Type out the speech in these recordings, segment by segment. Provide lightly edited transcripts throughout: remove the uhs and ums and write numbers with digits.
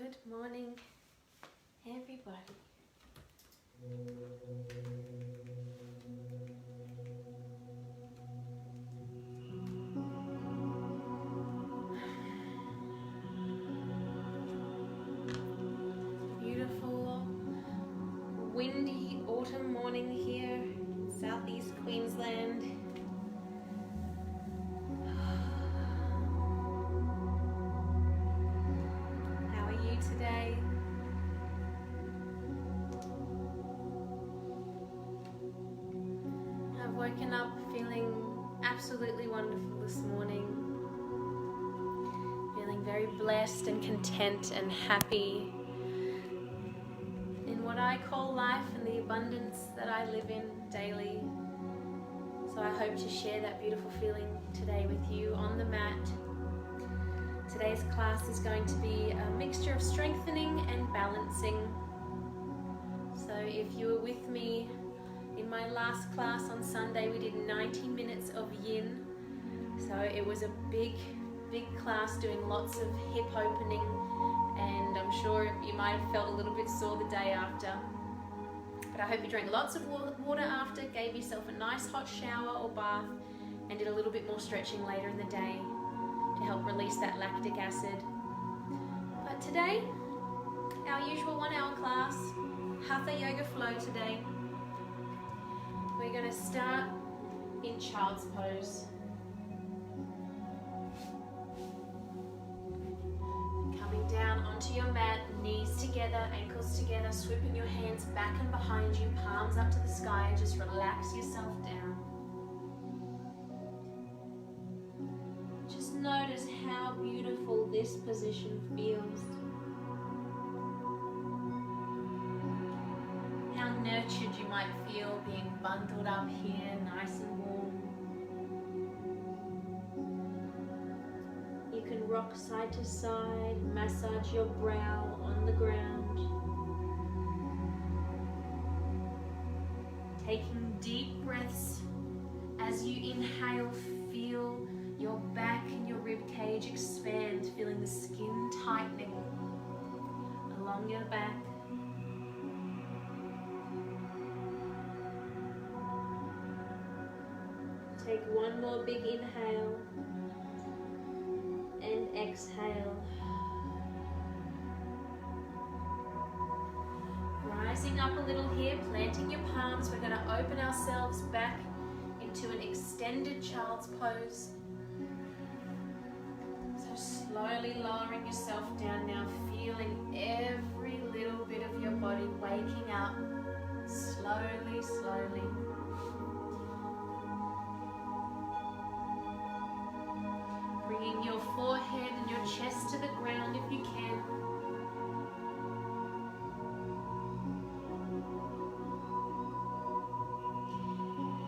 Good morning, everybody. Beautiful, windy autumn morning here in southeast Queensland. How are you today? I've woken up feeling absolutely wonderful this morning. Feeling very blessed and content and happy in what I call life and the abundance that I live in daily. So I hope to share that beautiful feeling today with you on the mat. Today's class is going to be a mixture of strengthening and balancing. So if you were with me in my last class on Sunday, we did 90 minutes of yin. So it was a big class doing lots of hip opening, and I'm sure you might have felt a little bit sore the day after. But I hope you drank lots of water after, gave yourself a nice hot shower or bath, and did a little bit more stretching later in the day to help release that lactic acid. But today, our usual 1 hour class, Hatha Yoga Flow today. We're going to start in child's pose. Coming down onto your mat, knees together, ankles together, swooping your hands back and behind you, palms up to the sky, and just relax yourself down. Just notice how beautiful this position feels. How nurtured you might feel being bundled up here, nice and warm. You can rock side to side, massage your brow on the ground. Taking deep breaths. As you inhale, feel your back and your rib cage expand, feeling the skin tightening along your back. Take one more big inhale and exhale. Rising up a little here, planting your palms, we're going to open ourselves back into an extended child's pose. So slowly lowering yourself down now, feeling every little bit of your body waking up slowly, slowly. Bringing your forehead and your chest to the ground if you can.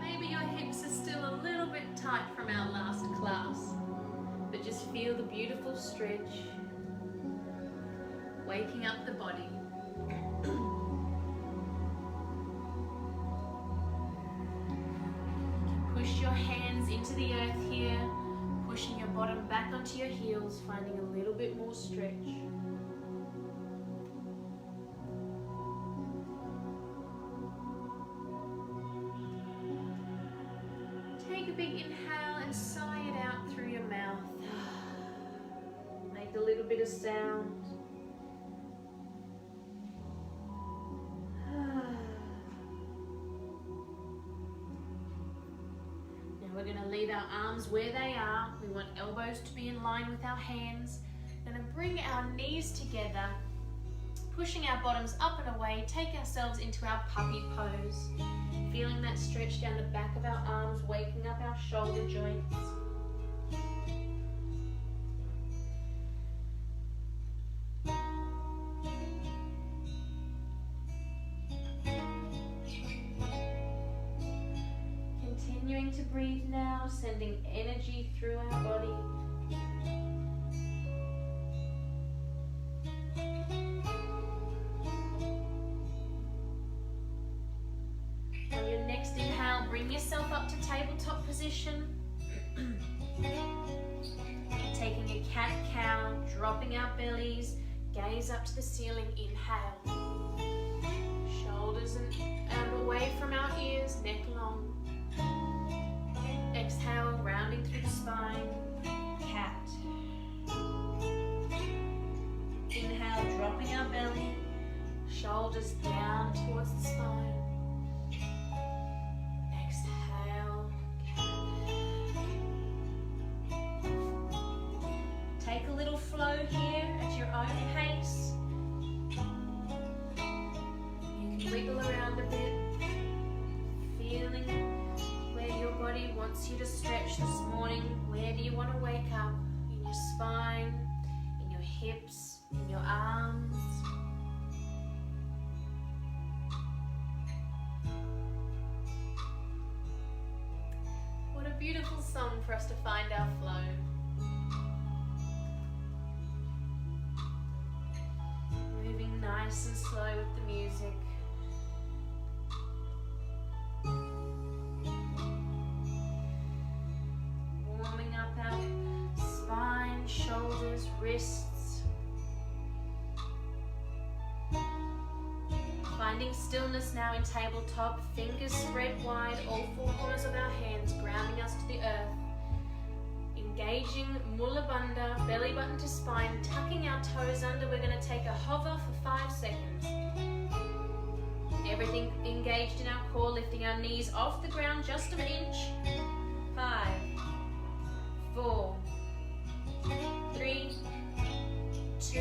Maybe your hips are still a little bit tight from our last class, but just feel the beautiful stretch, waking up the body. Push your hands into the earth here, pushing your bottom back onto your heels, finding a little bit more stretch. Take a big inhale and sigh it out through your mouth. Make a little bit of sound. We're going to leave our arms where they are. We want elbows to be in line with our hands. We're going to bring our knees together, pushing our bottoms up and away, take ourselves into our puppy pose. Feeling that stretch down the back of our arms, waking up our shoulder joints. Continuing to breathe now, sending energy through our body. On your next inhale, bring yourself up to tabletop position. Taking a cat-cow, dropping our bellies, Gaze up to the ceiling, inhale. Shoulders and away from our ears, neck long. Exhale, rounding through the spine, cat. Inhale, dropping our belly, shoulders down towards the spine. Exhale, cat. Take a little flow here at your own pace. You can wiggle around a bit, feeling where your body wants you to stretch this morning. Where do you want to wake up? In your spine, in your hips, in your arms. What a beautiful song for us to find our flow. Moving nice and slow with the music. Warming up our spine, shoulders, wrists. Finding stillness now in tabletop, fingers spread wide, all four corners of our hands grounding us to the earth. Engaging Mula Bandha, belly button to spine, tucking our toes under. We're going to take a hover for 5 seconds. Everything engaged in our core, lifting our knees off the ground just an inch. 5, 4, 3, 2,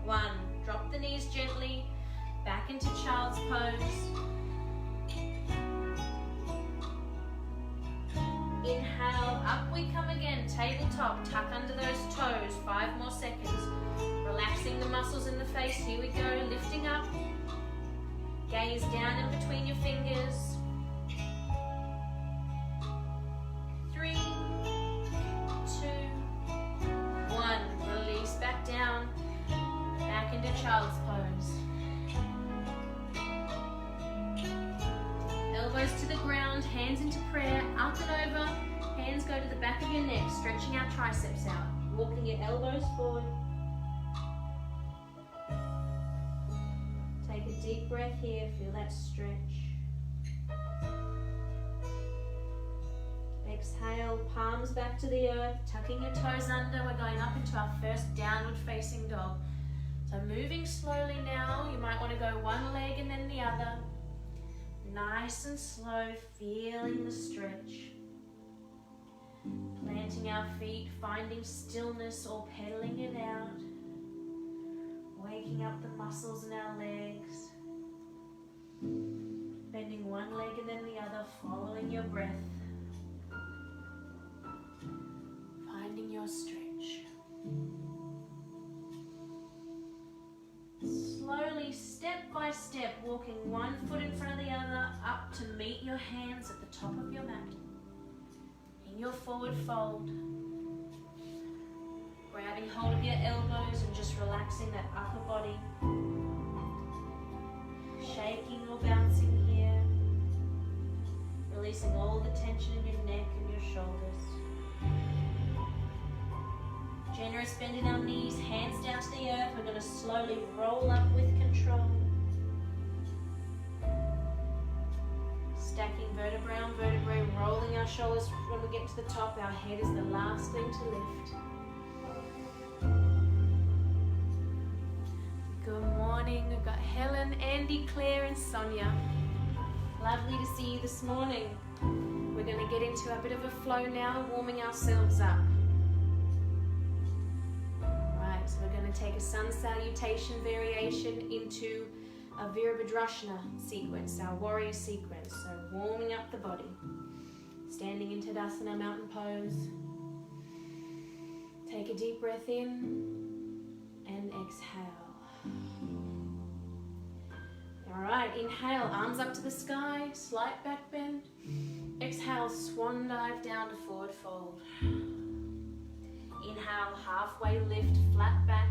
1. Drop the knees gently, back into child's pose. Inhale, up we come again, tabletop, tuck under those toes, 5 more seconds. Relaxing the muscles in the face, here we go, lifting up. Gaze down in between your fingers. 3, 2, 1. Release back down, back into child's pose. Elbows to the ground, hands into prayer, up and over. Hands go to the back of your neck, stretching our triceps out. Walking your elbows forward. Take a deep breath here, feel that stretch. Exhale, palms back to the earth, tucking your toes under. We're going up into our first downward facing dog. So moving slowly now, you might want to go one leg and then the other. Nice and slow, feeling the stretch. Planting our feet, finding stillness or pedaling it out. Waking up the muscles in our legs. Bending one leg and then the other, following your breath. Finding your stretch. Slowly, step by step, walking one foot in front of the other, up to meet your hands at the top of your mat. In your forward fold. Grabbing hold of your elbows and just relaxing that upper body. Shaking or bouncing here. Releasing all the tension in your neck and your shoulders. Generous bend in our knees, hands down to the earth. We're going to slowly roll up with control. Stacking vertebrae on vertebrae, rolling our shoulders when we get to the top. Our head is the last thing to lift. Good morning. We've got Helen, Andy, Claire and Sonia. Lovely to see you this morning. We're going to get into a bit of a flow now, warming ourselves up. So we're going to take a sun salutation variation into a Virabhadrasana sequence, our warrior sequence. So warming up the body. Standing in Tadasana, mountain pose. Take a deep breath in and exhale. Alright, inhale, arms up to the sky, slight back bend. Exhale, swan dive down to forward fold. Inhale, halfway lift, flat back.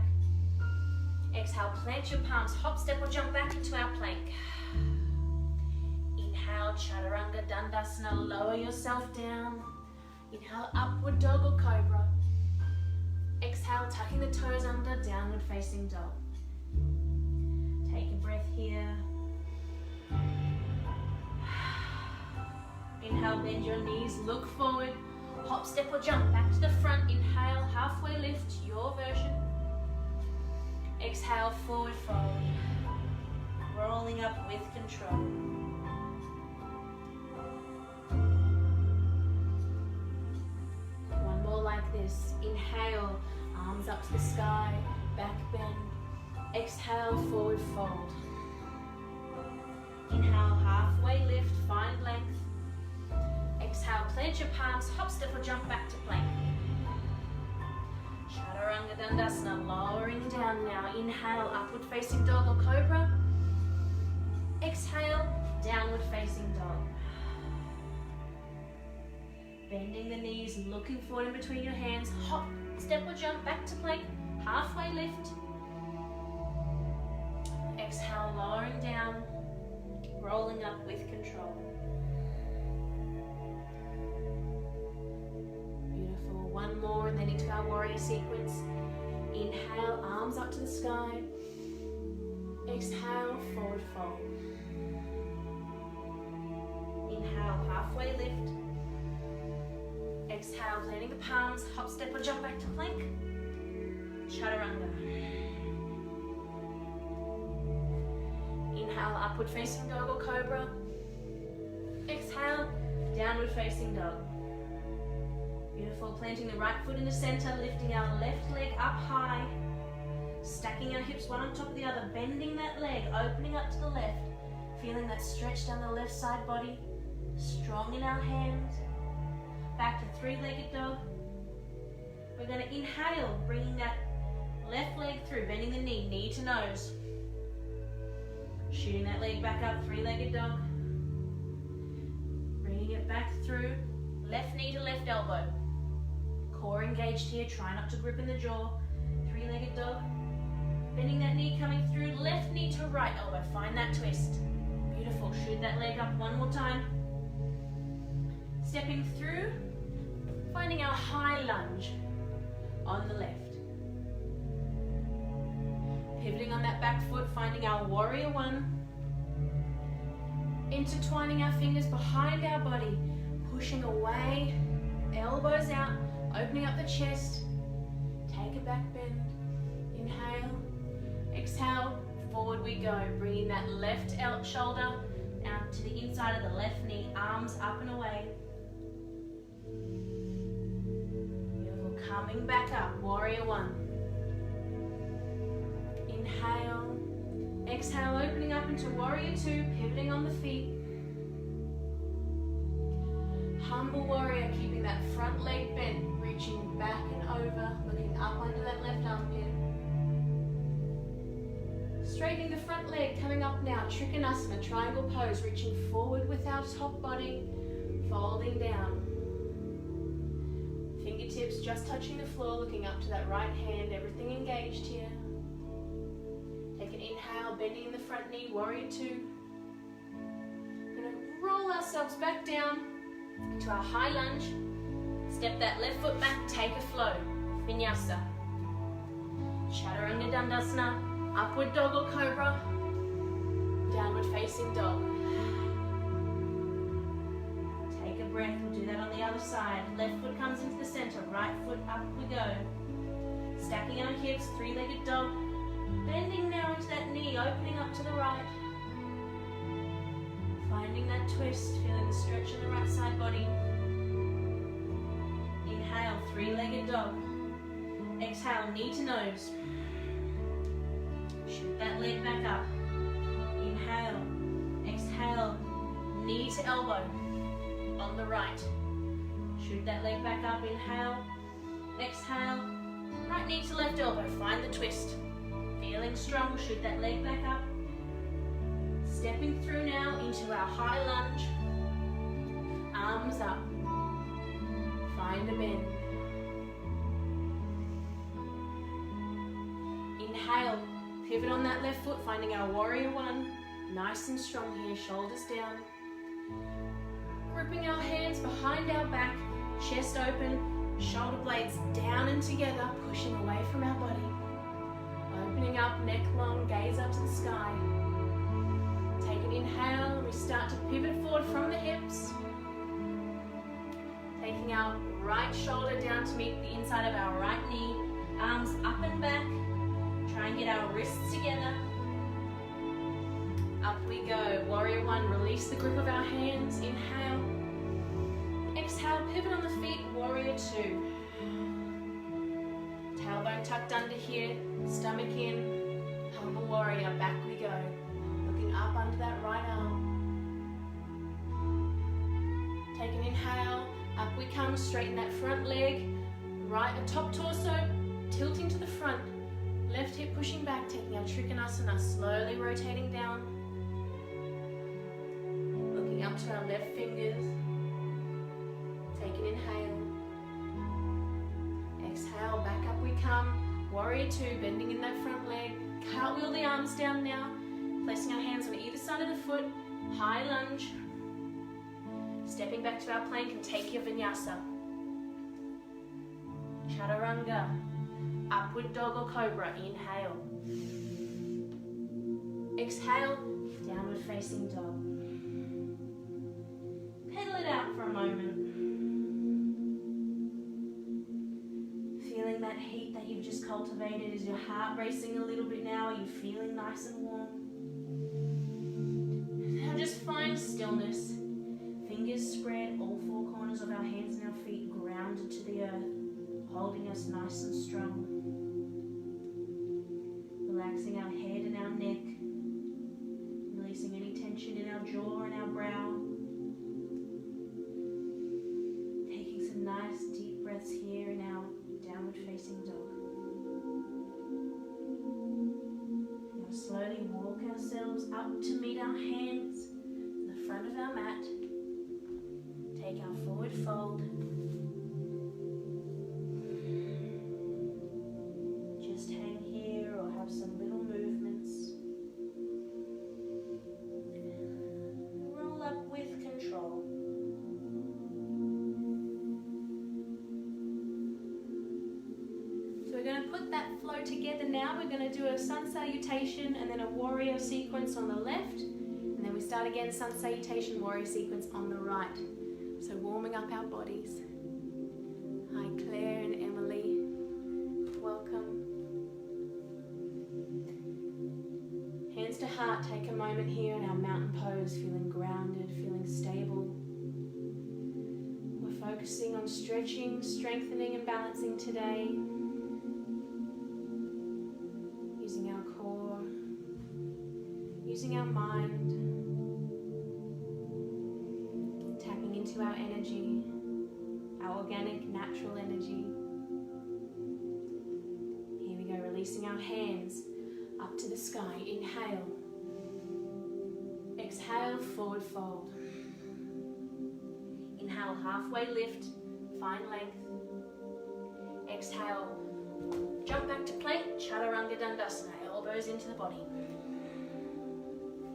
Exhale, plant your palms, hop, step or jump back into our plank. Inhale, Chaturanga Dandasana, lower yourself down. Inhale, upward dog or cobra. Exhale, tucking the toes under, downward facing dog. Take a breath here. Inhale, bend your knees, look forward. Hop, step or jump back to the front. Inhale, halfway lift, your version. Exhale, forward fold. Rolling up with control. One more like this. Inhale, arms up to the sky, back bend. Exhale, forward fold. Inhale, halfway lift, find length. Exhale, plant your palms, hop, step or jump back to plank. Chaturanga Dandasana, lowering down now. Inhale, upward facing dog or cobra. Exhale, downward facing dog. Bending the knees, looking forward in between your hands. Hop, step or jump back to plank. Halfway lift. Exhale, lowering down. Rolling up with control. Beautiful. One more and then into our warrior sequence. Inhale, arms up to the sky. Exhale, forward fold. Inhale, halfway lift. Exhale, planting the palms, hop, step or jump back to plank. Chaturanga. Inhale, upward facing dog or cobra. Exhale, downward facing dog. Beautiful, planting the right foot in the center, lifting our left leg up high. Stacking our hips one on top of the other, bending that leg, opening up to the left. Feeling that stretch down the left side body. Strong in our hands. Back to three-legged dog. We're going to inhale, bringing that left leg through, bending the knee, knee to nose. Shooting that leg back up, three-legged dog. Bringing it back through, left knee to left elbow. Core engaged here, try not to grip in the jaw. Three-legged dog. Bending that knee, coming through, left knee to right elbow. Find that twist. Beautiful, shoot that leg up one more time. Stepping through, finding our high lunge on the left. Pivoting on that back foot, finding our warrior one. Intertwining our fingers behind our body, pushing away, elbows out, opening up the chest. Take a back bend. Inhale, exhale, forward we go. Bringing that left shoulder out to the inside of the left knee, arms up and away. Beautiful, coming back up, warrior one. Inhale, exhale, opening up into warrior two, pivoting on the feet. Humble warrior, keeping that front leg bent, reaching back and over, looking up under that left armpit. Straightening the front leg, coming up now, Trikonasana, triangle pose, reaching forward with our top body, folding down. Fingertips just touching the floor, looking up to that right hand, everything engaged here. Take an inhale, bending in the front knee, warrior two. We're going to roll ourselves back down into our high lunge. Step that left foot back, take a flow. Vinyasa. Chaturanga Dandasana. Upward dog or cobra. Downward facing dog. Take a breath. We'll do that on the other side. Left foot comes into the center. Right foot up we go. Stacking our hips. Three-legged dog. Bending now into that knee. Opening up to the right. Finding that twist. Feeling the stretch in the right side body. Inhale. Three-legged dog. Exhale. Knee to nose. Shoot that leg back up. Inhale, exhale, knee to elbow on the right. Shoot that leg back up. Inhale, exhale, right knee to left elbow. Find the twist. Feeling strong, shoot that leg back up. Stepping through now into our high lunge. Arms up. Find a bend. Inhale. Pivot on that left foot, finding our warrior one. Nice and strong here, shoulders down. Gripping our hands behind our back, chest open, Shoulder blades down and together, pushing away from our body. Opening up, neck long, gaze up to the sky. Take an inhale, we start to pivot forward from the hips. Taking our right shoulder down to meet the inside of our right knee. Arms up and back. Try and get our wrists together. Up we go. Warrior one, release the grip of our hands. Inhale. Exhale, pivot on the feet. Warrior two. Tailbone tucked under here. Stomach in. Humble warrior. Back we go. Looking up under that right arm. Take an inhale. Up we come. Straighten that front leg. Right top torso. Tilting to the front. Left hip pushing back. Taking our Trikonasana. Slowly rotating down. Looking up to our left fingers. Take an inhale. Exhale, back up we come. Warrior two, bending in that front leg. Cartwheel the arms down now. Placing our hands on either side of the foot. High lunge. Stepping back to our plank and take your vinyasa. Chaturanga. Upward dog or cobra. Inhale. Exhale, downward facing dog. Pedal it out for a moment. Feeling that heat that you've just cultivated. Is your heart racing a little bit now? Are you feeling nice and warm? Now just find stillness. Fingers spread, all four corners of our hands and our feet grounded to the earth, holding us nice and strong. Relaxing our head and our neck, releasing any tension in our jaw and our brow. Taking some nice deep breaths here in our downward facing dog. Now slowly walk ourselves up to meet our hands in the front of our mat. Take our forward fold. Just hang here or have some little movements. Roll up with control. So we're going to put that flow together now. We're going to do a sun salutation and then a warrior sequence on the left. And then we start again, sun salutation, warrior sequence on the right. So warming up our bodies. Hi Claire and Emily, welcome. Hands to heart, take a moment here in our mountain pose, feeling grounded, feeling stable. We're focusing on stretching, strengthening and balancing today. Using our core, using our mind. Into our energy, our organic, natural energy. Here we go, releasing our hands up to the sky. Inhale. Exhale, forward fold. Inhale, halfway lift, find length. Exhale, jump back to plank, Chaturanga Dandasana, elbows into the body.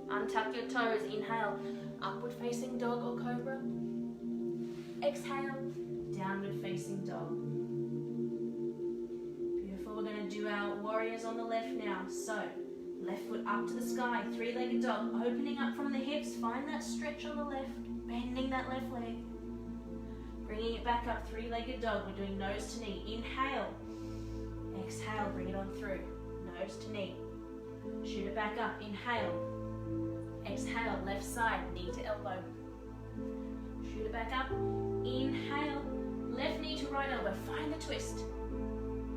Untuck your toes, inhale, upward facing dog or cobra. Exhale, downward facing dog. Beautiful, we're going to do our warriors on the left now. So, left foot up to the sky, three-legged dog, opening up from the hips, find that stretch on the left, bending that left leg. Bringing it back up, three-legged dog, we're doing nose to knee. Inhale, exhale, bring it on through, nose to knee. Shoot it back up, inhale, exhale, left side, knee to elbow. Shoot it back up, inhale, left knee to right elbow, find the twist.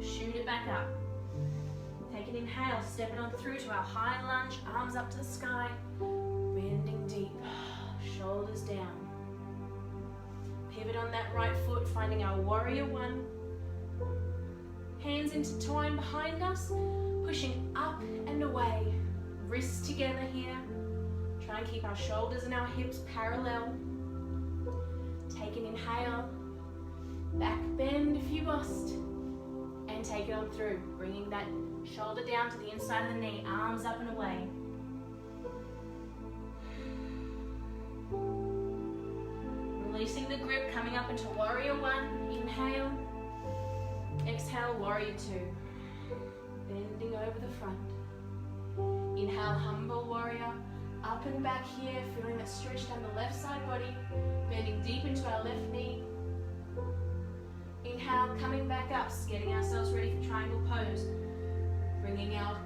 Shoot it back up. Take an inhale, step it on through to our high lunge, arms up to the sky, bending deep, shoulders down. Pivot on that right foot, finding our warrior one. Hands intertwined behind us, pushing up and away. Wrists together here. Try and keep our shoulders and our hips parallel. Take an inhale, back bend if you must, and take it on through, bringing that shoulder down to the inside of the knee, arms up and away. Releasing the grip, coming up into warrior one, inhale, Exhale, warrior two. Bending over the front. Inhale, humble warrior. Up and back here, feeling that stretch down the left side body. Bending deep into our left knee. Inhale, coming back up, getting ourselves ready for triangle pose. Bringing our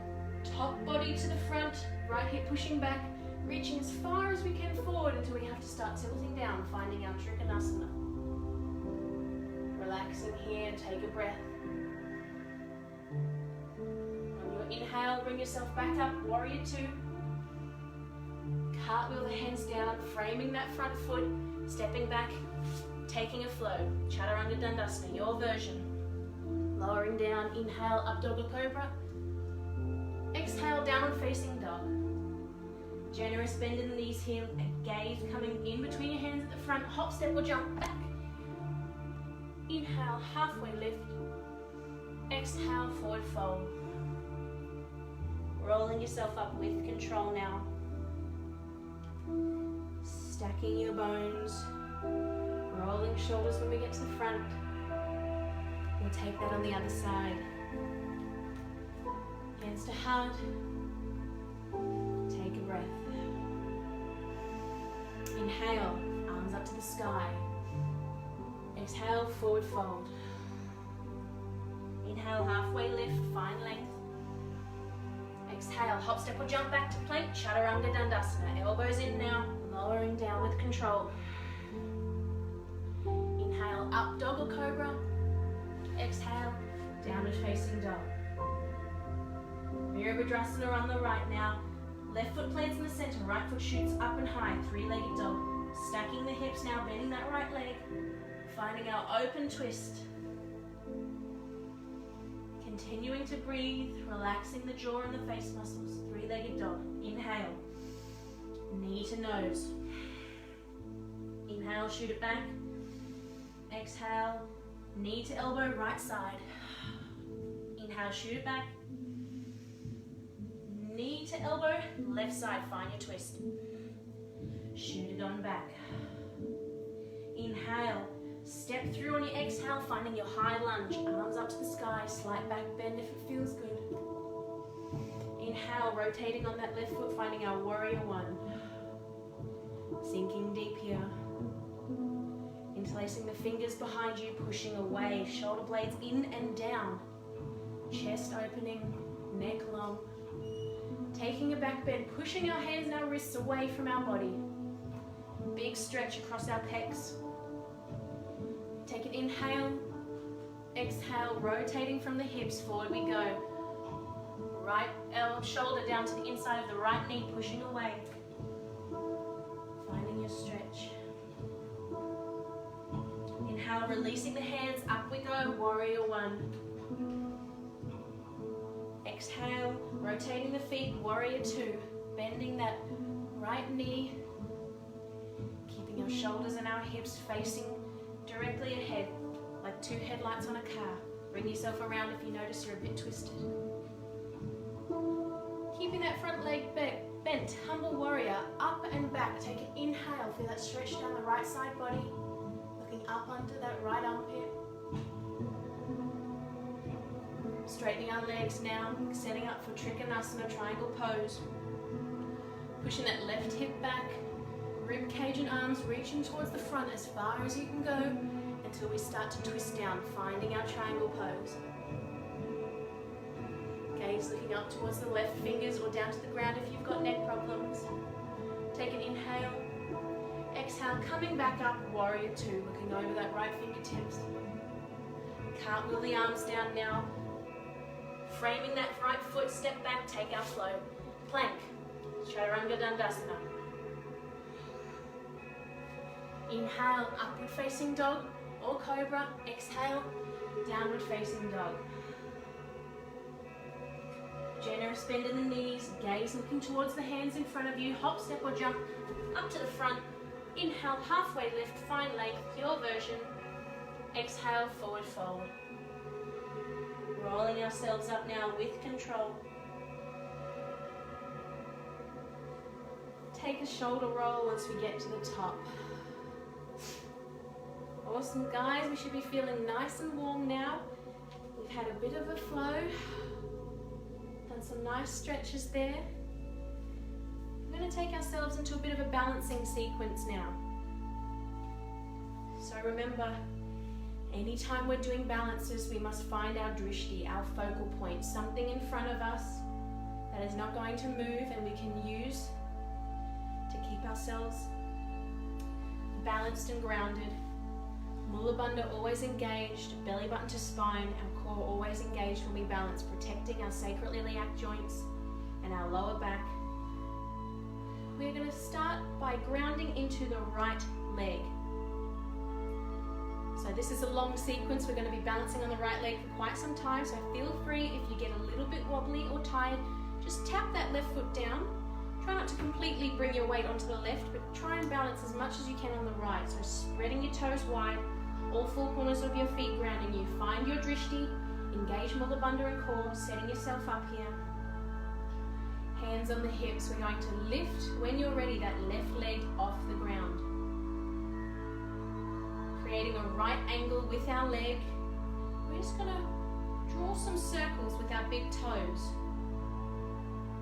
top body to the front, right hip pushing back, reaching as far as we can forward until we have to start tilting down, finding our Trikonasana. Relaxing here, take a breath. On your inhale, bring yourself back up, warrior two. Cartwheel the hands down, framing that front foot, stepping back, taking a flow. Chaturanga Dandasana, your version. Lowering down, inhale, up dog or cobra. Exhale, downward facing dog. Generous bend in the knees here, a gaze coming in between your hands at the front, hop, step or jump back. Inhale, halfway lift. Exhale, forward fold. Rolling yourself up with control now. Stacking your bones. Rolling shoulders when we get to the front. We'll take that on the other side. Hands to heart. Take a breath. Inhale, arms up to the sky. Exhale, forward fold. Inhale, halfway lift, find length. Exhale, hop, step or jump back to plank, Chaturanga Dandasana. Elbows in now, lowering down with control. Inhale, up dog or cobra. Exhale, downward facing dog. Virabhadrasana on the right now. Left foot plants in the center, right foot shoots up and high, three-legged dog. Stacking the hips now, bending that right leg. Finding our open twist. Continuing to breathe, relaxing the jaw and the face muscles. Three-legged dog. Inhale. Knee to nose. Inhale, shoot it back. Exhale, knee to elbow, right side. Inhale, shoot it back. Knee to elbow, left side, find your twist. Shoot it on back. Inhale, step through on your exhale, finding your high lunge. Arms up to the sky, slight back bend if it feels good. Inhale, rotating on that left foot, finding our warrior one. Sinking deep here. Interlacing the fingers behind you, pushing away, shoulder blades in and down. Chest opening, neck long. Taking a back bend, pushing our hands and our wrists away from our body. Big stretch across our pecs. Take an inhale, exhale, rotating from the hips, forward we go. Right shoulder down to the inside of the right knee, pushing away. Finding your stretch. Inhale, releasing the hands, up we go, warrior one. Exhale, rotating the feet, warrior two. Bending that right knee, keeping our shoulders and our hips facing directly ahead, like two headlights on a car. Bring yourself around if you notice you're a bit twisted. Keeping that front leg bent, humble warrior, up and back. Take an inhale, feel that stretch down the right side body. Looking up onto that right armpit. Straightening our legs now, setting up for Trikonasana, triangle pose. Pushing that left hip back, rib cage and arms reaching towards the front as far as you can go until we start to twist down, finding our triangle pose. Gaze looking up towards the left fingers or down to the ground if you've got neck problems. Take an inhale. Exhale, coming back up, warrior two, looking over that right fingertips. Cartwheel the arms down now. Framing that right foot, step back, take our flow. Plank, Chaturanga Dandasana. Inhale, upward facing dog or cobra. Exhale, downward facing dog. Generous bend in the knees, gaze looking towards the hands in front of you. Hop, step or jump up to the front. Inhale, halfway lift, find length, your version. Exhale, forward fold. Rolling ourselves up now with control. Take a shoulder roll once we get to the top. Awesome, guys. We should be feeling nice and warm now. had a bit of a flow, done some nice stretches there. We're going to take ourselves into a bit of a balancing sequence now. So remember, anytime we're doing balances, we must find our drishti, our focal point, something in front of us that is not going to move and we can use to keep ourselves balanced and grounded. Mula bandha always engaged, belly button to spine, our core always engaged when we balance, protecting our sacroiliac joints and our lower back. We're going to start by grounding into the right leg. So this is a long sequence. We're going to be balancing on the right leg for quite some time, so feel free if you get a little bit wobbly or tired, just tap that left foot down. Try not to completely bring your weight onto the left, but try and balance as much as you can on the right. So spreading your toes wide, all four corners of your feet grounding you. Find your drishti, engage Mula bandha and core, setting yourself up here. Hands on the hips. We're going to lift, when you're ready, that left leg off the ground. Creating a right angle with our leg. We're just going to draw some circles with our big toes.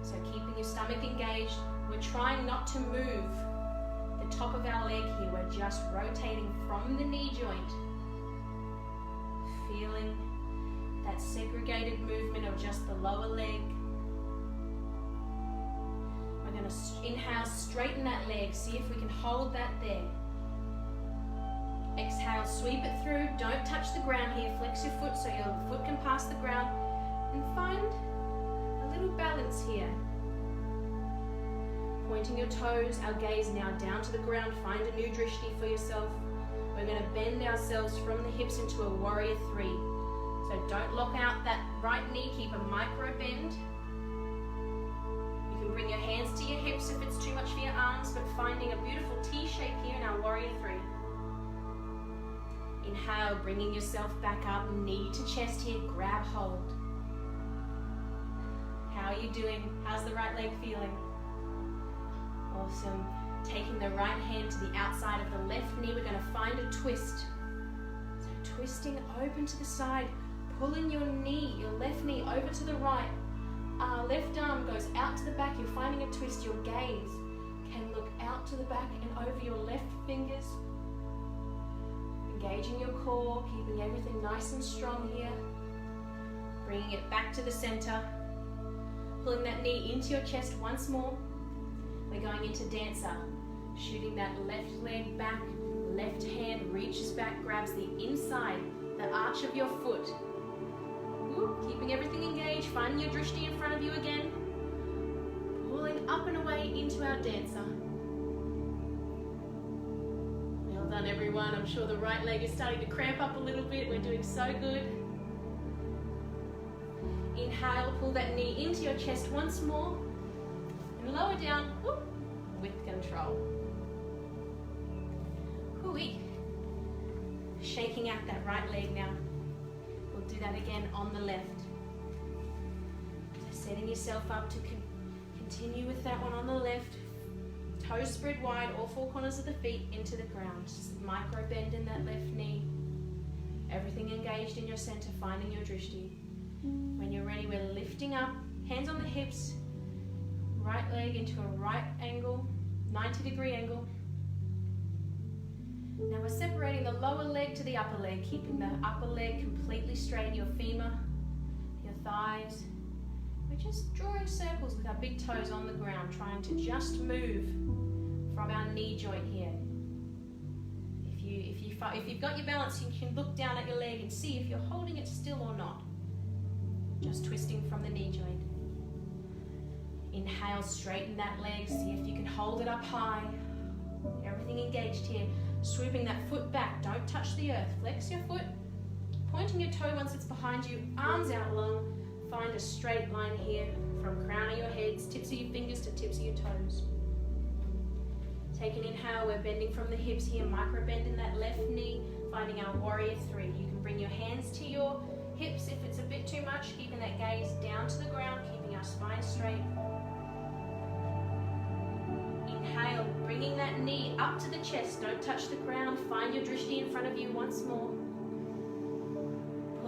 So keeping your stomach engaged, we're trying not to move the top of our leg here. We're just rotating from the knee joint. Feeling that segregated movement of just the lower leg. We're going to inhale, straighten that leg. See if we can hold that there. Exhale, sweep it through. Don't touch the ground here. Flex your foot so your foot can pass the ground. And find a little balance here. Pointing your toes, our gaze now down to the ground. Find a new drishti for yourself. We're going to bend ourselves from the hips into a warrior three. So don't lock out that right knee. Keep a micro bend. You can bring your hands to your hips if it's too much for your arms, but finding a beautiful T shape here in our warrior three. Inhale, bringing yourself back up, knee to chest here, grab hold. How are you doing? How's the right leg feeling? Awesome. Taking the right hand to the outside of the left knee, we're going to find a twist. So twisting open to the side, pulling your knee, your left knee over to the right. Left arm goes out to the back, you're finding a twist. Your gaze can look out to the back and over your left fingers. Engaging your core, keeping everything nice and strong here. Bringing it back to the center. Pulling that knee into your chest once more. We're going into dancer. Shooting that left leg back, left hand reaches back, grabs the inside, the arch of your foot. Keeping everything engaged, finding your drishti in front of you again. Pulling up and away into our dancer. Well done everyone. I'm sure the right leg is starting to cramp up a little bit. We're doing so good. Inhale, pull that knee into your chest once more. And lower down with control. Hui. Shaking out that right leg now. We'll do that again on the left. So setting yourself up to continue with that one on the left. Toes spread wide, all four corners of the feet into the ground. Just micro bend in that left knee. Everything engaged in your center, finding your drishti. When you're ready, we're lifting up, hands on the hips, right leg into a right angle, 90-degree angle. Now we're separating the lower leg to the upper leg, keeping the upper leg completely straight, your femur, your thighs. We're just drawing circles with our big toes on the ground, trying to just move from our knee joint here. If you've got your balance, you can look down at your leg and see if you're holding it still or not. Just twisting from the knee joint. Inhale, straighten that leg, see if you can hold it up high. Everything engaged here. Swooping that foot back, don't touch the earth. Flex your foot, pointing your toe once it's behind you, arms out long. Find a straight line here from crown of your heads, tips of your fingers to tips of your toes. Take an inhale, we're bending from the hips here, micro bend in that left knee, finding our warrior three. You can bring your hands to your hips if it's a bit too much, keeping that gaze down to the ground, keeping our spine straight. Inhale, bringing that knee up to the chest, don't touch the ground, find your drishti in front of you once more.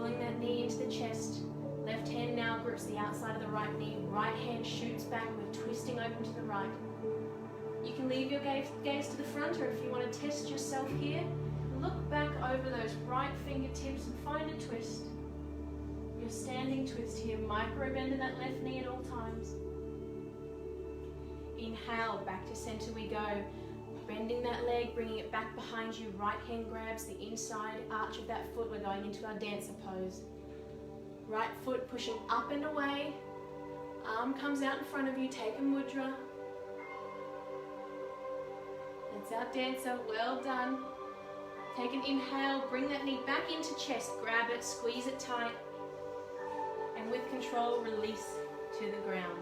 Pulling that knee into the chest. Left hand now grips the outside of the right knee. Right hand shoots back. We're twisting open to the right. You can leave your gaze to the front, or if you want to test yourself here, look back over those right fingertips and find a twist. Your standing twist here. Micro bend in that left knee at all times. Inhale, back to center we go. Bending that leg, bringing it back behind you. Right hand grabs the inside arch of that foot. We're going into our dancer pose. Right foot pushing up and away. Arm comes out in front of you. Take a mudra. That's our dancer. Well done. Take an inhale. Bring that knee back into chest. Grab it. Squeeze it tight. And with control, release to the ground.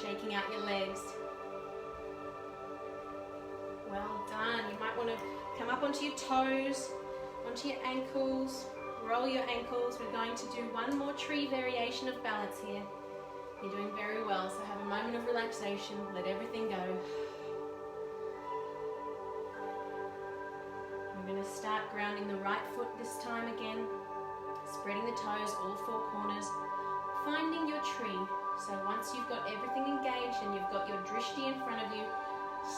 Shaking out your legs. Well done. You might want to come up onto your toes, onto your ankles, roll your ankles. We're going to do one more tree variation of balance here. You're doing very well, so have a moment of relaxation. Let everything go. We're going to start grounding the right foot this time again. Spreading the toes, all four corners. Finding your tree. So once you've got everything engaged and you've got your drishti in front of you,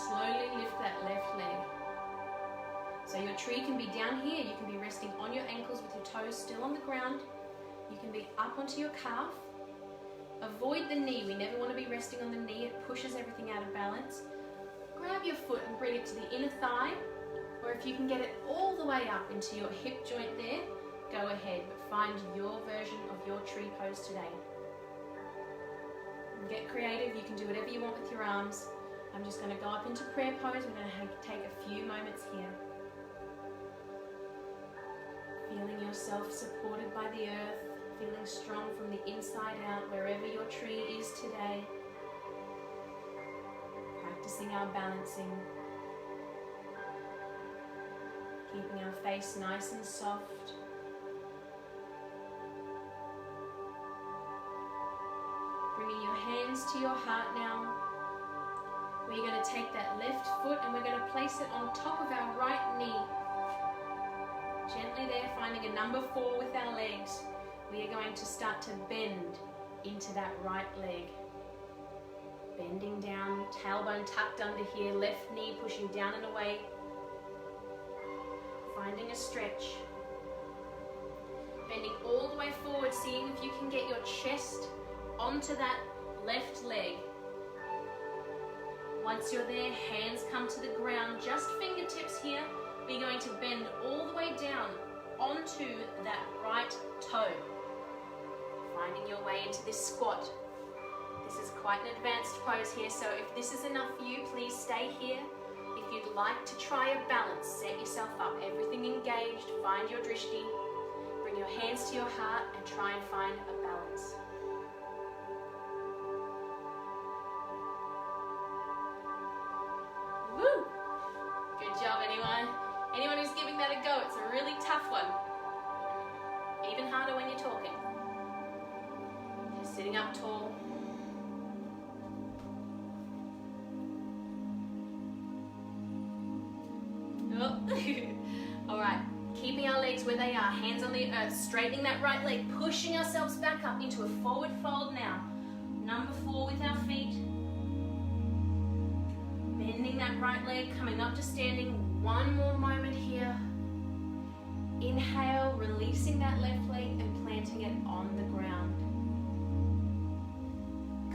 slowly lift that left leg. So your tree can be down here. You can be resting on your ankles with your toes still on the ground. You can be up onto your calf. Avoid the knee. We never want to be resting on the knee. It pushes everything out of balance. Grab your foot and bring it to the inner thigh. Or if you can get it all the way up into your hip joint there, go ahead. But find your version of your tree pose today. Get creative. You can do whatever you want with your arms. I'm just going to go up into prayer pose. We're going to take a few moments here. Feeling yourself supported by the earth. Feeling strong from the inside out wherever your tree is today. Practicing our balancing. Keeping our face nice and soft. Bringing your hands to your heart now. We're going to take that left foot and we're going to place it on top of our right knee. Gently there, finding a number 4 with our legs. We are going to start to bend into that right leg. Bending down, tailbone tucked under here, left knee pushing down and away. Finding a stretch. Bending all the way forward, seeing if you can get your chest onto that left leg. Once you're there, hands come to the ground, just fingertips here. We're going to bend all the way down onto that right toe. Finding your way into this squat. This is quite an advanced pose here, so if this is enough for you, please stay here. If you'd like to try a balance, set yourself up. Everything engaged, find your drishti. Bring your hands to your heart and try and find a balance. Woo! Good job, anyone. Anyone who's giving that a go, it's a really tough one. Even harder when you're talking. Just sitting up tall. Oh. Alright, keeping our legs where they are, hands on the earth, straightening that right leg, pushing ourselves back up into a forward fold now. Number 4 with our feet. Bending that right leg, coming up to standing. One more moment here. Inhale, releasing that left leg and planting it on the ground.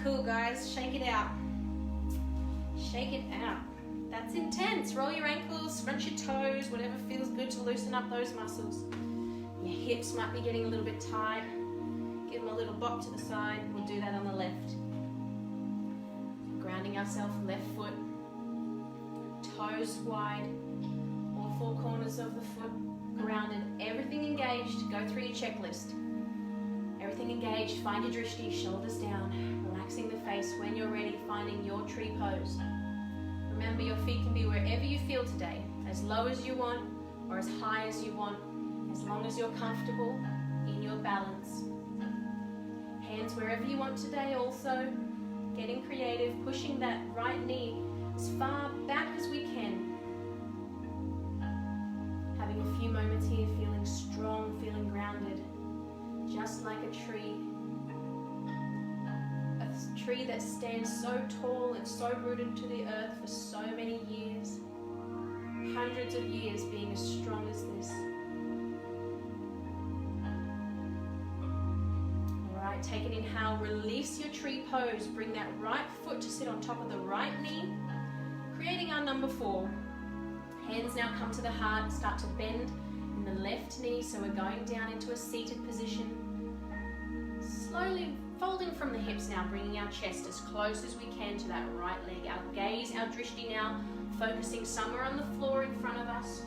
Cool, guys, shake it out. Shake it out. That's intense. Roll your ankles, scrunch your toes, whatever feels good to loosen up those muscles. Your hips might be getting a little bit tight. Give them a little bop to the side. We'll do that on the left. Grounding ourselves, left foot. Toes wide. All 4 corners of the foot grounded. Everything engaged. Go through your checklist. Everything engaged. Find your drishti, shoulders down. Relaxing the face. When you're ready, finding your tree pose. Remember, your feet can be wherever you feel today, as low as you want or as high as you want, as long as you're comfortable in your balance. Hands wherever you want today also, getting creative, pushing that right knee as far back as we can. Having a few moments here, feeling strong, feeling grounded. tree that stands so tall and so rooted to the earth for so many years. Hundreds of years being as strong as this. Alright, take an inhale, release your tree pose. Bring that right foot to sit on top of the right knee, creating our number 4. Hands now come to the heart, start to bend in the left knee, so we're going down into a seated position. Slowly folding from the hips now, bringing our chest as close as we can to that right leg. Our gaze, our drishti now, focusing somewhere on the floor in front of us.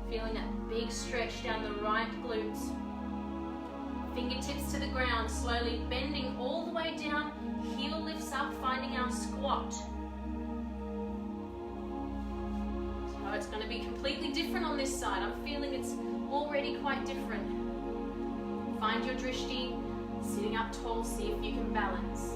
Feeling that big stretch down the right glutes. Fingertips to the ground, slowly bending all the way down. Heel lifts up, finding our squat. So it's going to be completely different on this side. I'm feeling it's already quite different. Find your drishti, sitting up tall, see if you can balance.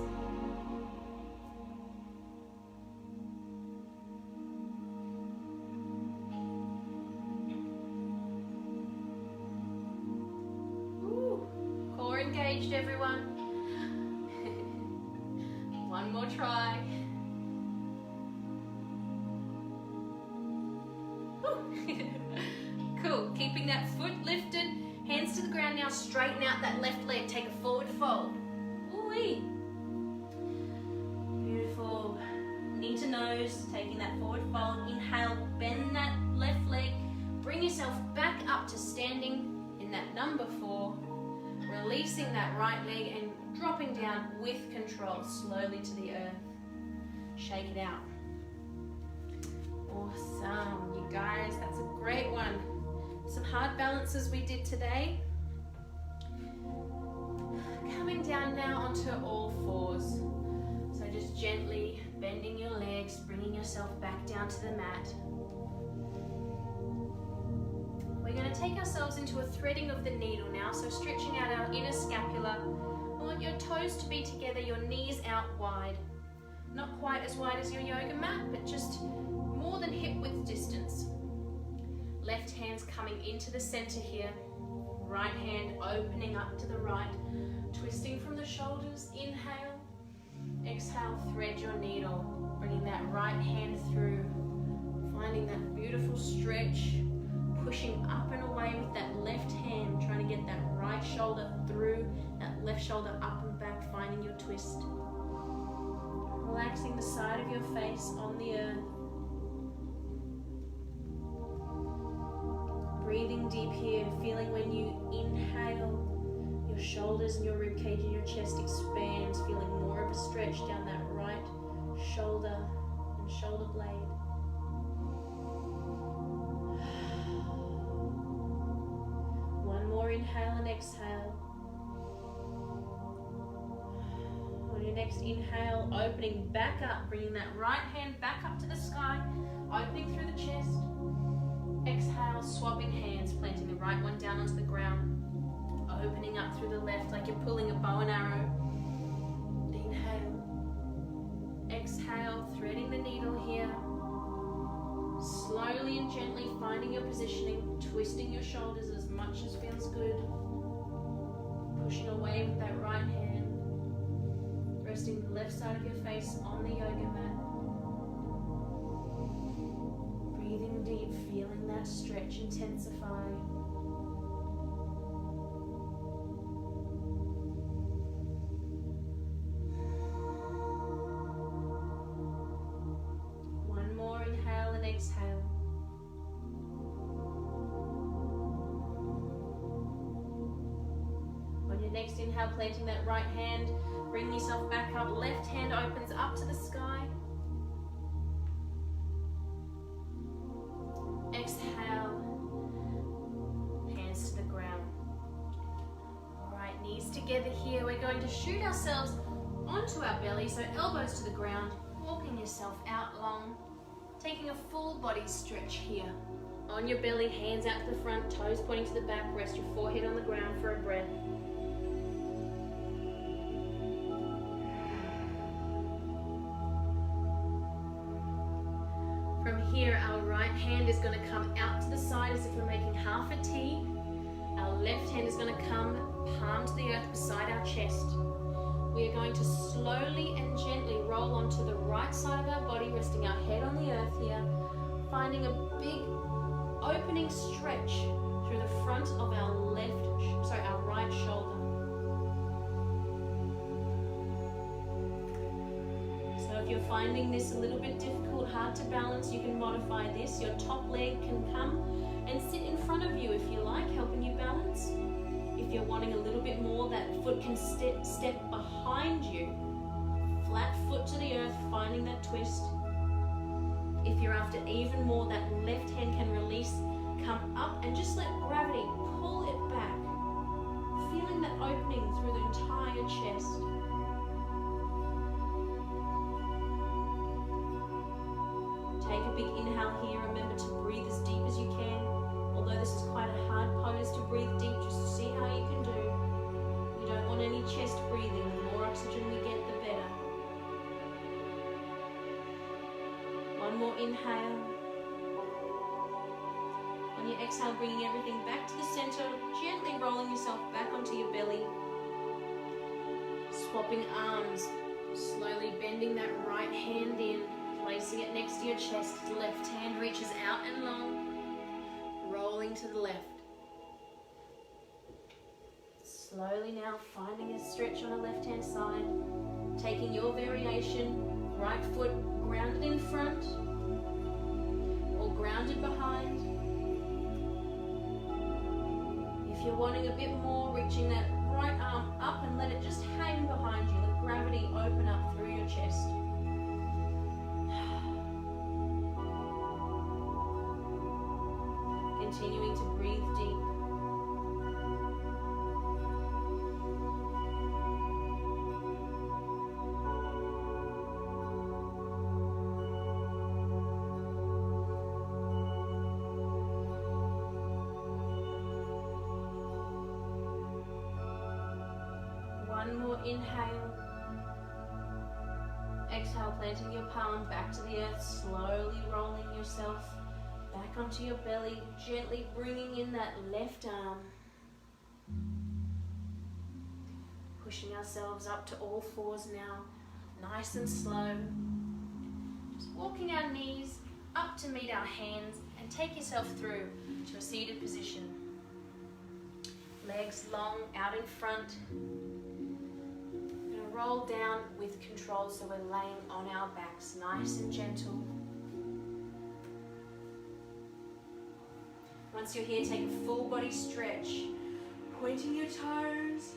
Ooh, core engaged, everyone. One more try. Cool, keeping that foot lifted. Hands to the ground now, straighten out that left leg, take a forward fold. Ooh-wee. Beautiful. Knee to nose, taking that forward fold. Inhale, bend that left leg. Bring yourself back up to standing in that number 4. Releasing that right leg and dropping down with control, slowly to the earth. Shake it out. Awesome, you guys, that's a great one. Some hard balances we did today. Coming down now onto all 4s. So just gently bending your legs, bringing yourself back down to the mat. We're going to take ourselves into a threading of the needle now, so stretching out our inner scapula. I want your toes to be together, your knees out wide. Not quite as wide as your yoga mat, but just more than hip width distance. Left hand's coming into the center here. Right hand opening up to the right. Twisting from the shoulders. Inhale. Exhale, thread your needle. Bringing that right hand through. Finding that beautiful stretch. Pushing up and away with that left hand. Trying to get that right shoulder through. That left shoulder up and back. Finding your twist. Relaxing the side of your face on the earth. Breathing deep here, feeling when you inhale, your shoulders and your ribcage and your chest expands, feeling more of a stretch down that right shoulder and shoulder blade. One more inhale and exhale. On your next inhale, opening back up, bringing that right hand back up to the sky, opening through the chest. Exhale, swapping hands, planting the right one down onto the ground, opening up through the left like you're pulling a bow and arrow. Inhale. Exhale, threading the needle here. Slowly and gently finding your positioning, twisting your shoulders as much as feels good. Pushing away with that right hand. Resting the left side of your face on the yoga mat. Breathing deep, feeling that stretch intensify. One more inhale and exhale. On your next inhale, planting that right hand, bring yourself back up. Left hand opens up to the sky. Exhale, hands to the ground. Alright, knees together here. We're going to shoot ourselves onto our belly, so elbows to the ground, walking yourself out long, taking a full body stretch here. On your belly, hands out to the front, toes pointing to the back, rest your forehead on the ground for a breath. From here, our right hand is going to come out to the side as if we're making half a T. Our left hand is going to come palm to the earth beside our chest. We are going to slowly and gently roll onto the right side of our body, resting our head on the earth here, finding a big opening stretch through the front of our right shoulder. So if you're finding this a little bit difficult, hard to balance, you can modify this. Your top leg can come and sit in front of you if you like, helping you balance. If you're wanting a little bit more, that foot can step behind you. Flat foot to the earth, finding that twist. If you're after even more, that left hand can release, come up and just let gravity pull it back. Feeling that opening through the entire chest. Take a big inhale here. Remember to breathe as deep as you can. Although this is quite a hard pose to breathe deep, just to see how you can do. We don't want any chest breathing. The more oxygen we get, the better. One more inhale. On your exhale, bringing everything back to the center, gently rolling yourself back onto your belly. Swapping arms, slowly bending that right hand in, placing it next to your chest. The left hand reaches out and long, rolling to the left. Slowly now finding a stretch on the left hand side, taking your variation, right foot grounded in front or grounded behind. If you're wanting a bit more, reaching that right arm up and let it just hang behind you. Let gravity open up through your chest. Continuing to breathe deep. One more inhale. Exhale, planting your palm back to the earth, slowly rolling yourself back onto your belly, gently bringing in that left arm. Pushing ourselves up to all fours now, nice and slow. Just walking our knees up to meet our hands and take yourself through to a seated position. Legs long out in front. Roll down with control, so we're laying on our backs, nice and gentle. Once you're here, take a full body stretch, pointing your toes,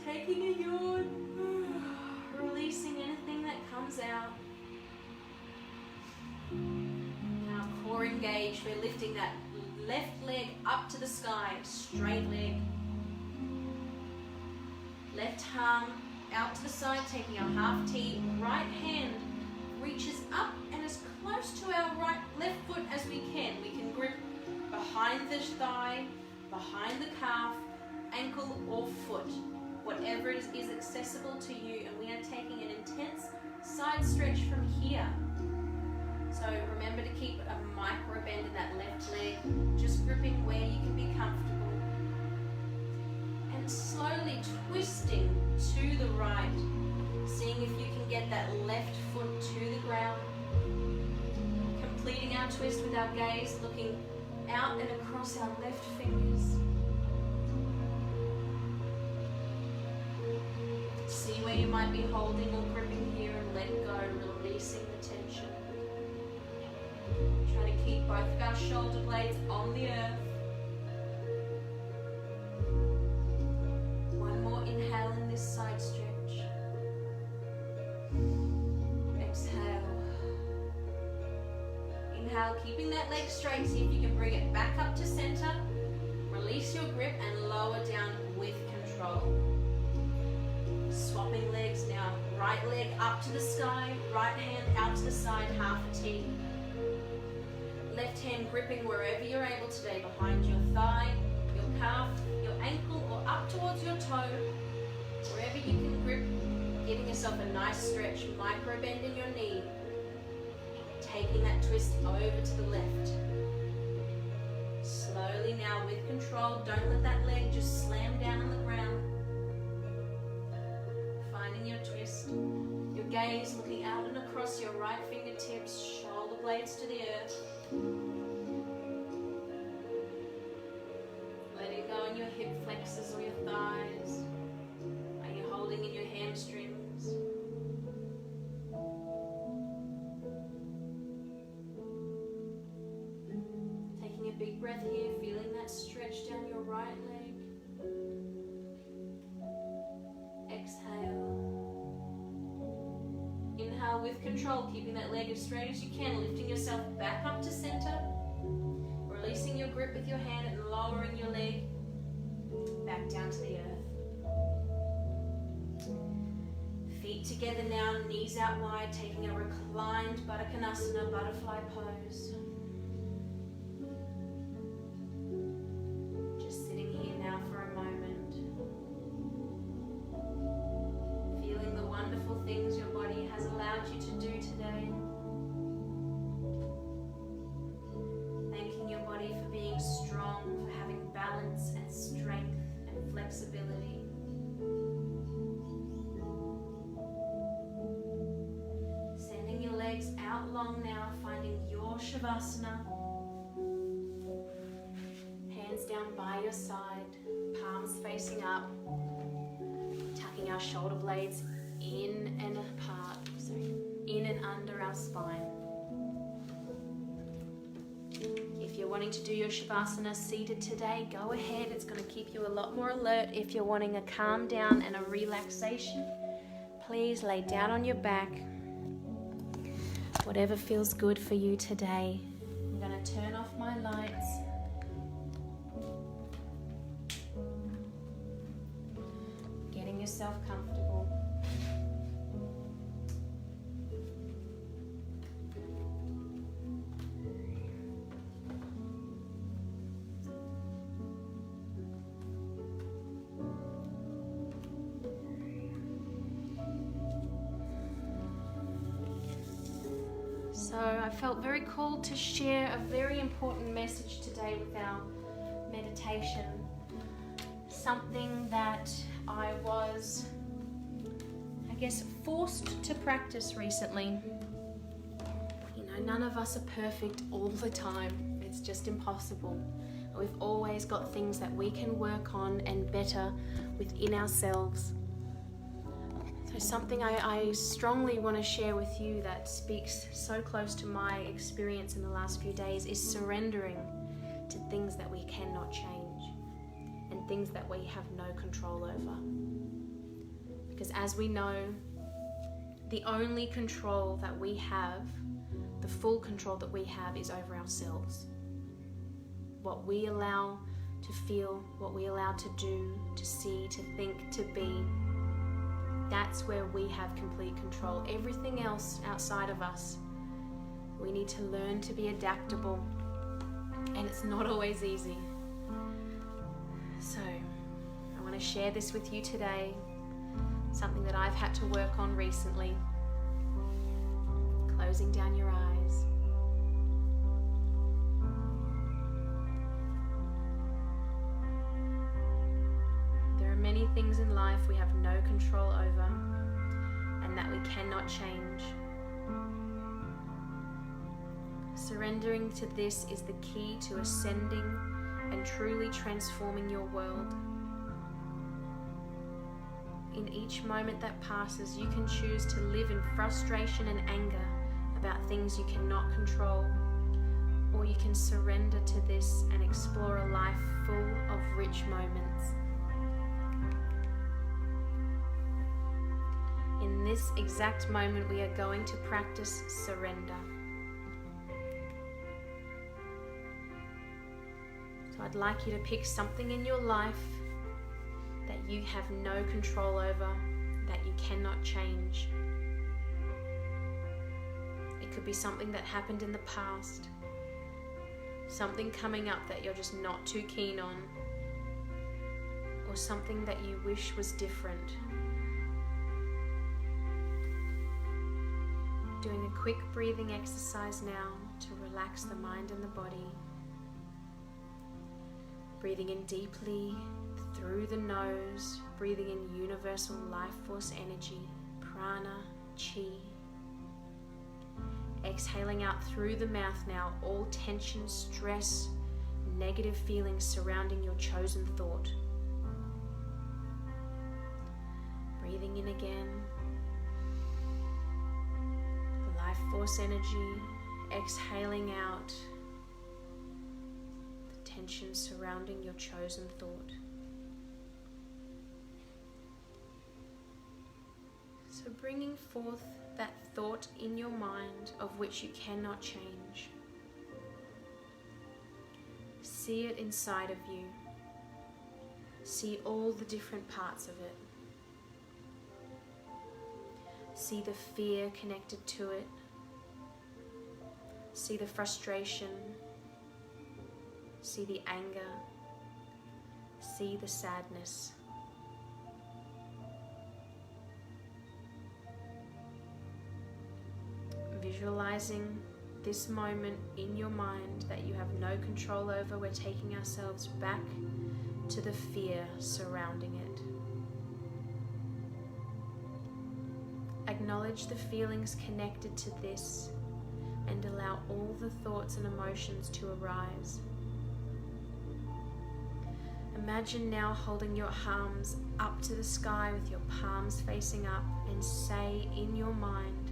taking a yawn, releasing anything that comes out. Now core engaged, we're lifting that left leg up to the sky, straight leg. Left arm out to the side, taking our half T. Right hand reaches up and as close to our left foot as we can. We can grip behind the thigh, behind the calf, ankle or foot, whatever it is accessible to you. And we are taking an intense side stretch from here. So remember to keep a micro bend in that left leg, just gripping where you can be comfortable. And slowly twisting to the right, seeing if you can get that left foot to the ground. Completing our twist with our gaze, looking out and across our left fingers. See where you might be holding or gripping here and let go, releasing the tension. Trying to keep both of our shoulder blades on the earth. One more inhale in this side stretch. Exhale. Inhale, keeping that leg straight. See if you can bring it back up to center. Release your grip and lower down with control. Swapping legs now. Right leg up to the sky, right hand out to the side, half a T. Left hand gripping wherever you're able today, behind your thigh, your calf, your ankle, or up towards your toe. Wherever you can grip, giving yourself a nice stretch, micro bend in your knee. Taking that twist over to the left. Slowly now with control, don't let that leg just slam down on the ground. finding your twist. Your gaze looking out and across your right fingertips, shoulder blades to the earth. Letting go in your hip flexors or your thighs. Are you holding in your hamstrings? Taking a big breath here, feeling that stretch down your right leg. Exhale. Inhale with control, keeping that leg as straight as you can, lifting yourself back up to center. Releasing your grip with your hand and lowering your leg back down to the earth. Feet together now, knees out wide, taking a reclined Baddha Konasana, butterfly pose. Just sitting here now for a moment. Feeling the wonderful things your body has allowed you to do today. Thanking your body for being strong, for having balance and strength and flexibility. Sending your legs out long now, finding your Shavasana. Hands down by your side, palms facing up, tucking our shoulder blades in and apart, in and under our spine. If you're wanting to do your Shavasana seated today, go ahead. It's going to keep you a lot more alert. If you're wanting a calm down and a relaxation, please lay down on your back. Whatever feels good for you today. I'm going to turn off my lights. Getting yourself comfortable. So I felt very called to share a very important message today with our meditation. Something that I was, forced to practice recently. You know, none of us are perfect all the time. It's just impossible. We've always got things that we can work on and better within ourselves. So something I strongly want to share with you that speaks so close to my experience in the last few days is surrendering to things that we cannot change and things that we have no control over. Because as we know, the only control that we have, the full control that we have, is over ourselves. What we allow to feel, what we allow to do, to see, to think, to be, that's where we have complete control. Everything else outside of us, we need to learn to be adaptable, and it's not always easy. So I want to share this with you today, something that I've had to work on recently. Closing down your eyes. Many things in life we have no control over and that we cannot change. Surrendering to this is the key to ascending and truly transforming your world. In each moment that passes, you can choose to live in frustration and anger about things you cannot control, or you can surrender to this and explore a life full of rich moments. In this exact moment, we are going to practice surrender. So I'd like you to pick something in your life that you have no control over, that you cannot change. It could be something that happened in the past, something coming up that you're just not too keen on, or something that you wish was different. Doing a quick breathing exercise now to relax the mind and the body. Breathing in deeply through the nose, breathing in universal life force energy, prana, chi. Exhaling out through the mouth now, all tension, stress, negative feelings surrounding your chosen thought. Breathing in again. Life force energy, exhaling out the tension surrounding your chosen thought. So bringing forth that thought in your mind of which you cannot change. See it inside of you. See all the different parts of it. See the fear connected to it. See the frustration. See the anger. See the sadness. Visualizing this moment in your mind that you have no control over, we're taking ourselves back to the fear surrounding it. Acknowledge the feelings connected to this and allow all the thoughts and emotions to arise. Imagine now holding your arms up to the sky with your palms facing up and say in your mind,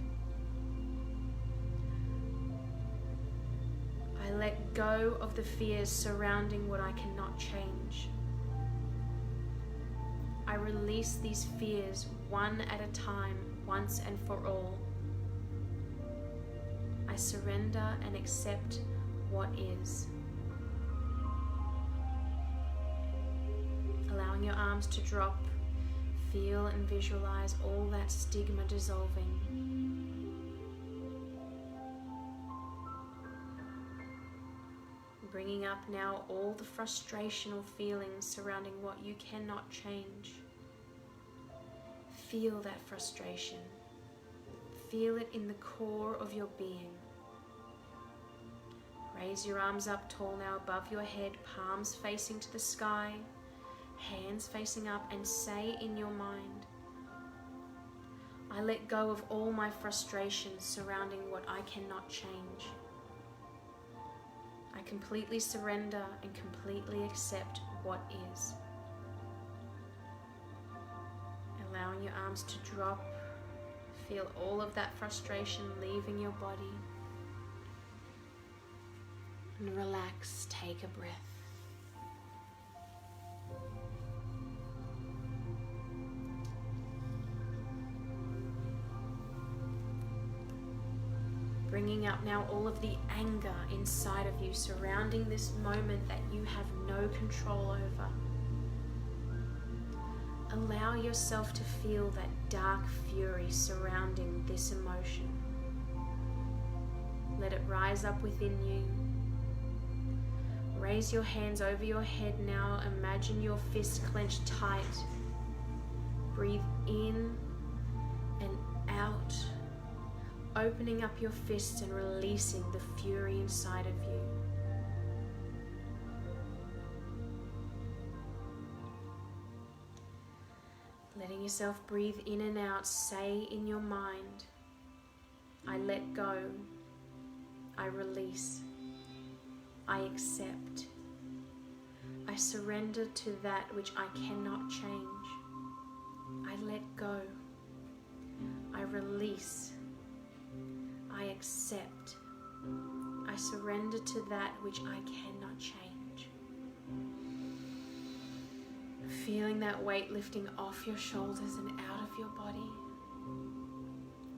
I let go of the fears surrounding what I cannot change. I release these fears one at a time, once and for all. I surrender and accept what is. Allowing your arms to drop, feel and visualize all that stigma dissolving. Bringing up now all the frustrational feelings surrounding what you cannot change. Feel that frustration. Feel it in the core of your being. Raise your arms up tall now above your head, palms facing to the sky, hands facing up, and say in your mind, I let go of all my frustrations surrounding what I cannot change. I completely surrender and completely accept what is. Allowing your arms to drop, feel all of that frustration leaving your body. And relax, take a breath. Bringing up now all of the anger inside of you surrounding this moment that you have no control over. Allow yourself to feel that dark fury surrounding this emotion. Let it rise up within you. Raise your hands over your head now. Imagine your fists clenched tight. Breathe in and out, opening up your fists and releasing the fury inside of you. Letting yourself breathe in and out, say in your mind, I let go, I release, I accept, I surrender to that which I cannot change. I let go, I release, I accept, I surrender to that which I cannot change. Feeling that weight lifting off your shoulders and out of your body,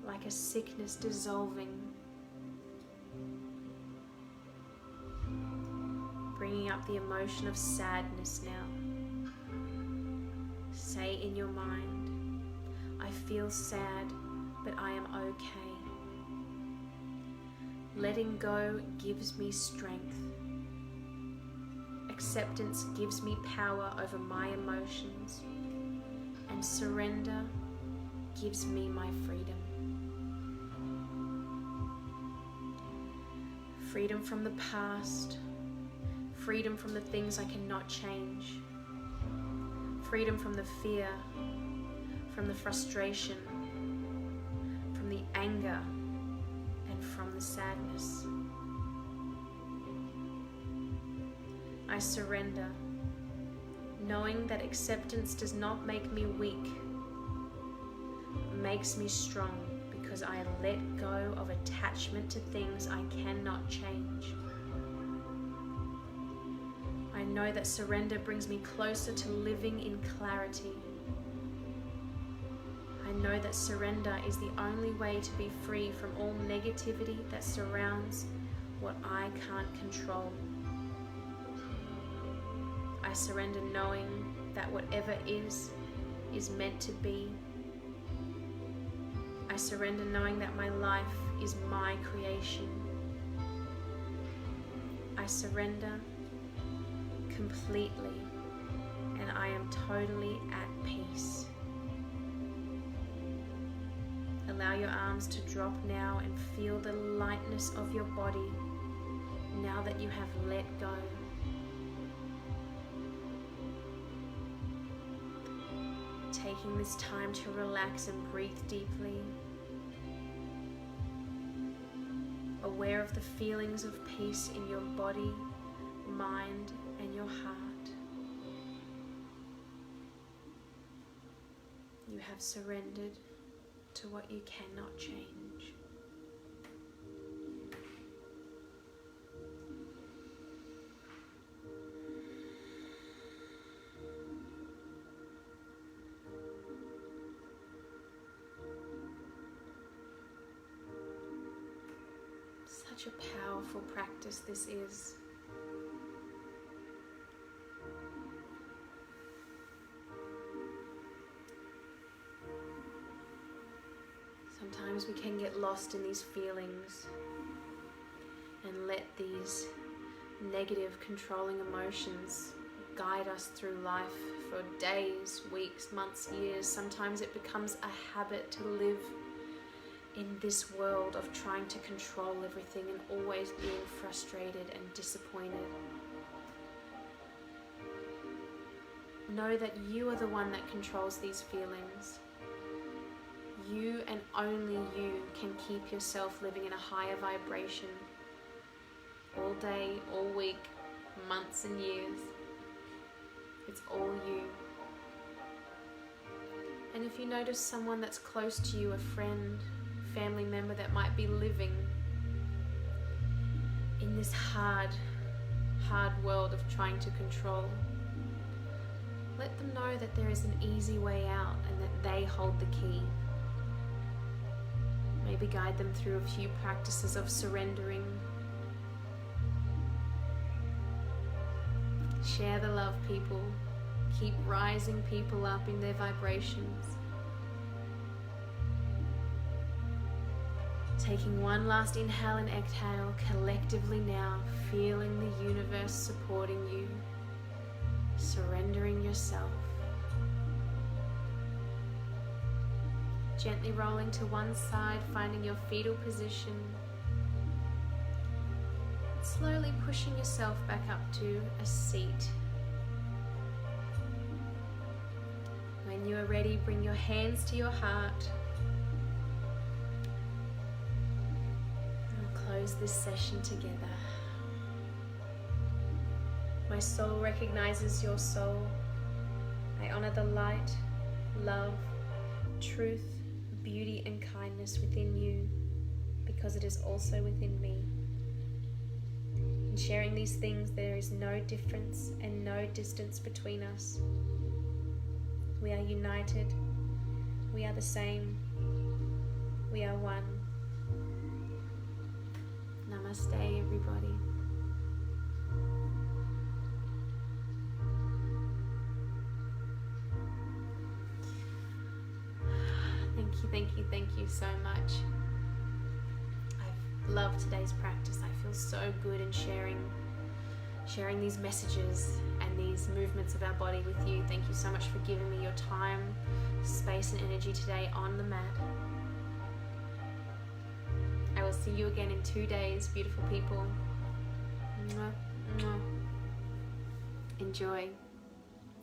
like a sickness dissolving. Bringing up the emotion of sadness now. Say in your mind, I feel sad, but I am okay. Letting go gives me strength. Acceptance gives me power over my emotions, and surrender gives me my freedom. Freedom from the past, freedom from the things I cannot change. freedom from the fear, from the frustration, from the anger, and from the sadness. I surrender, knowing that acceptance does not make me weak, makes me strong, because I let go of attachment to things I cannot change. I know that surrender brings me closer to living in clarity. I know that surrender is the only way to be free from all negativity that surrounds what I can't control. I surrender knowing that whatever is meant to be. I surrender knowing that my life is my creation. I surrender completely, and I am totally at peace. Allow your arms to drop now and feel the lightness of your body now that you have let go. Taking this time to relax and breathe deeply. Aware of the feelings of peace in your body, mind, and your heart. You have surrendered to what you cannot change. Such a powerful practice this is. Sometimes we can get lost in these feelings and let these negative, controlling emotions guide us through life for days, weeks, months, years. Sometimes it becomes a habit to live in this world of trying to control everything and always being frustrated and disappointed. Know that you are the one that controls these feelings. You and only you can keep yourself living in a higher vibration all day, all week, months and years. It's all you. And if you notice someone that's close to you, a friend, family member that might be living in this hard world of trying to control, let them know that there is an easy way out and that they hold the key. Maybe guide them through a few practices of surrendering. Share the love, people. Keep rising people up in their vibrations. Taking one last inhale and exhale collectively now, feeling the universe supporting you, surrendering yourself. Gently rolling to one side, finding your fetal position. Slowly pushing yourself back up to a seat. When you are ready, bring your hands to your heart. We'll close this session together. My soul recognizes your soul. I honor the light, love, truth, beauty and kindness within you, because it is also within me. In sharing these things, there is no difference and no distance between us. We are united. We are the same. We are one. Namaste, everybody. Thank you so much. I've loved today's practice. I feel so good in sharing these messages and these movements of our body with you. Thank you so much for giving me your time, space and energy today on the mat. I will see you again in 2 days, beautiful people. Mwah, mwah. Enjoy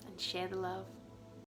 and share the love.